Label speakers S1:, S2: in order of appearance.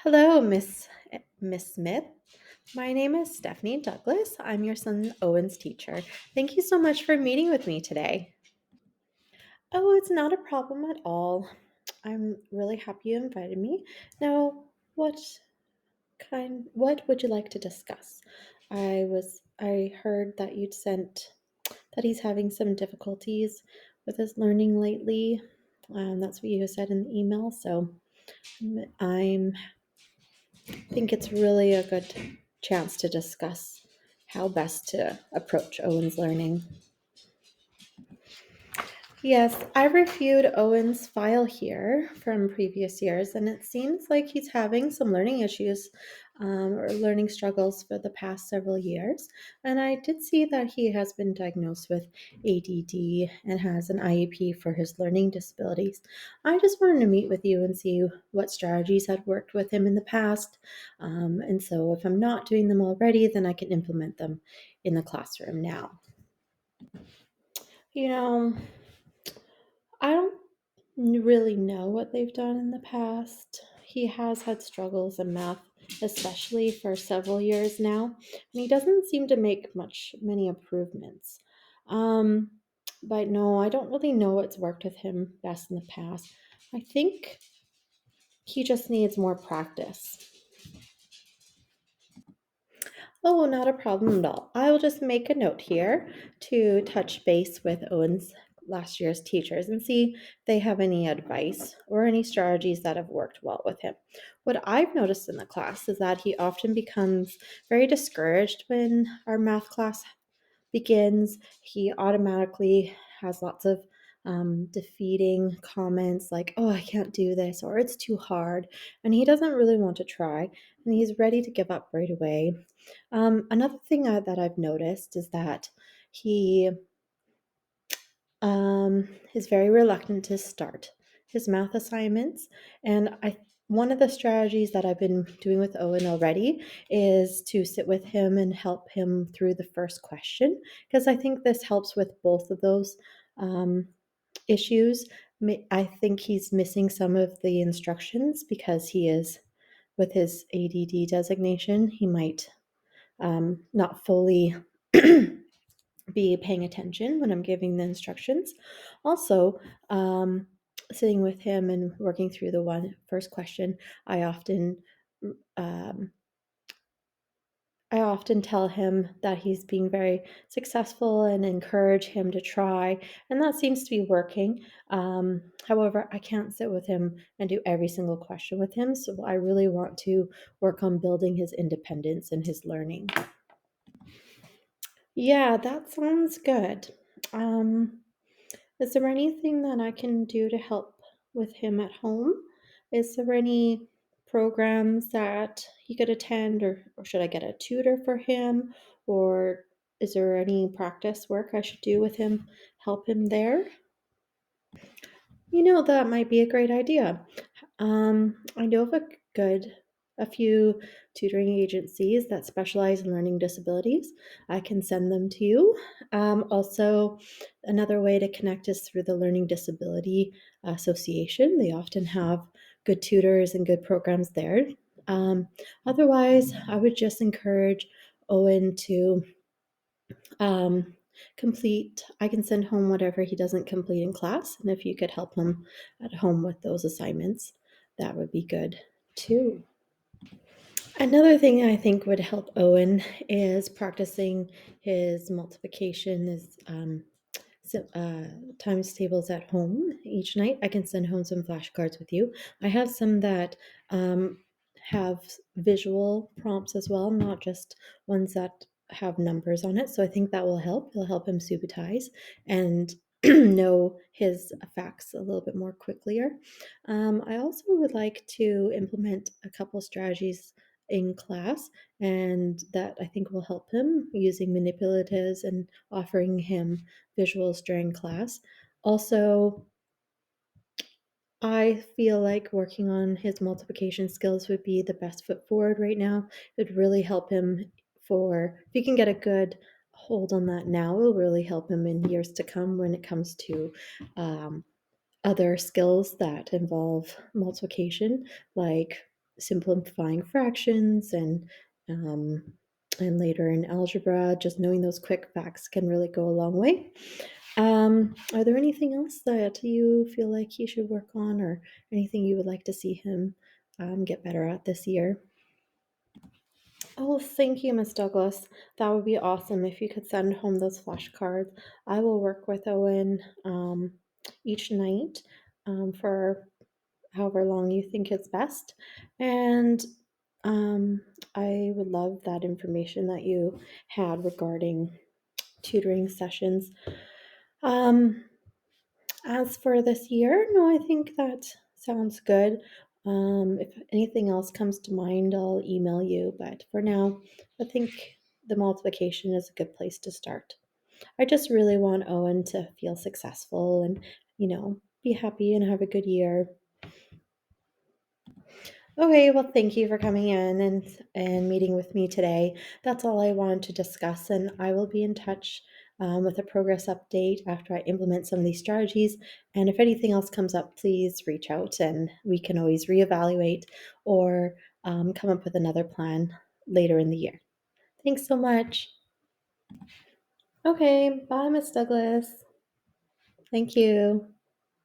S1: Hello, Miss Smith. My name is Stephanie Douglas. I'm your son Owen's teacher. Thank you so much for meeting with me today. Oh, it's not a problem at all. I'm really happy you invited me. Now, what would you like to discuss? I heard that you'd sent that he's having some difficulties with his learning lately. That's what you said in the email. So I'm think it's really a good chance to discuss how best to approach Owen's learning. Yes, I reviewed Owen's file here from previous years, and it seems like he's having some learning issues or learning struggles for the past several years. And I did see that he has been diagnosed with ADD and has an IEP for his learning disabilities. I just wanted to meet with you and see what strategies had worked with him in the past. And so if I'm not doing them already, then I can implement them in the classroom now. You know, I don't really know what they've done in the past. He has had struggles in math, especially for several years now, and he doesn't seem to make many improvements. Um, but no, I don't really know what's worked with him best in the past. I think he just needs more practice. Oh, not a problem at all. I will just make a note here to touch base with Owen's last year's teachers and see if they have any advice or any strategies that have worked well with him. What I've noticed in the class is that he often becomes very discouraged when our math class begins. He automatically has lots of defeating comments like, oh, I can't do this, or it's too hard. And he doesn't really want to try, and he's ready to give up right away. Another thing that I've noticed is that he is very reluctant to start his math assignments. And one of the strategies that I've been doing with Owen already is to sit with him and help him through the first question, because I think this helps with both of those um, issues. I think he's missing some of the instructions because he is, with his ADD designation, he might not fully be paying attention when I'm giving the instructions. Also, sitting with him and working through the first question, I often um, I often tell him that he's being very successful and encourage him to try, and that seems to be working. However, I can't sit with him and do every single question with him, so I really want to work on building his independence and his learning. Yeah, that sounds good. Um, Is there anything that I can do to help with him at home? Is there any programs that he could attend, or should I get a tutor for him? Or is there any practice work I should do with him, help him there? That might be a great idea. I know of a few tutoring agencies that specialize in learning disabilities. I can send them to you. Also, another way to connect is through the Learning Disability Association. They often have good tutors and good programs there. Um, Otherwise, I would just encourage Owen to um, complete. I can send home whatever he doesn't complete in class, and if you could help him at home with those assignments, that would be good too. Another thing I think would help Owen is practicing his multiplication, his times tables at home each night. I can send home some flashcards with you. I have some that um, have visual prompts as well, not just ones that have numbers on it. So I think that will help. It'll help him subitize and know his facts a little bit more quicklier. I also would like to implement a couple strategies in class, and that I think will help him using manipulatives and offering him visuals during class. Also, I feel like working on his multiplication skills would be the best foot forward right now. It would really help him if you can get a good hold on that now, it'll really help him in years to come when it comes to other skills that involve multiplication, like simplifying fractions um, and later in algebra, just knowing those quick facts can really go a long way. Are there anything else that you feel like he should work on, or anything you would like to see him get better at this year? Oh, thank you, Miss Douglas. That would be awesome if you could send home those flashcards. I will work with Owen each night for however long you think is best. And um, I would love that information that you had regarding tutoring sessions. Um, as for this year, no, I think that sounds good. If anything else comes to mind, I'll email you. But for now, I think the multiplication is a good place to start. I just really want Owen to feel successful and, be happy and have a good year. Okay, well, thank you for coming in and meeting with me today. That's all I wanted to discuss, and I will be in touch with a progress update after I implement some of these strategies. And if anything else comes up, please reach out, and we can always reevaluate or come up with another plan later in the year. Thanks so much. Okay, bye, Miss Douglas. Thank you.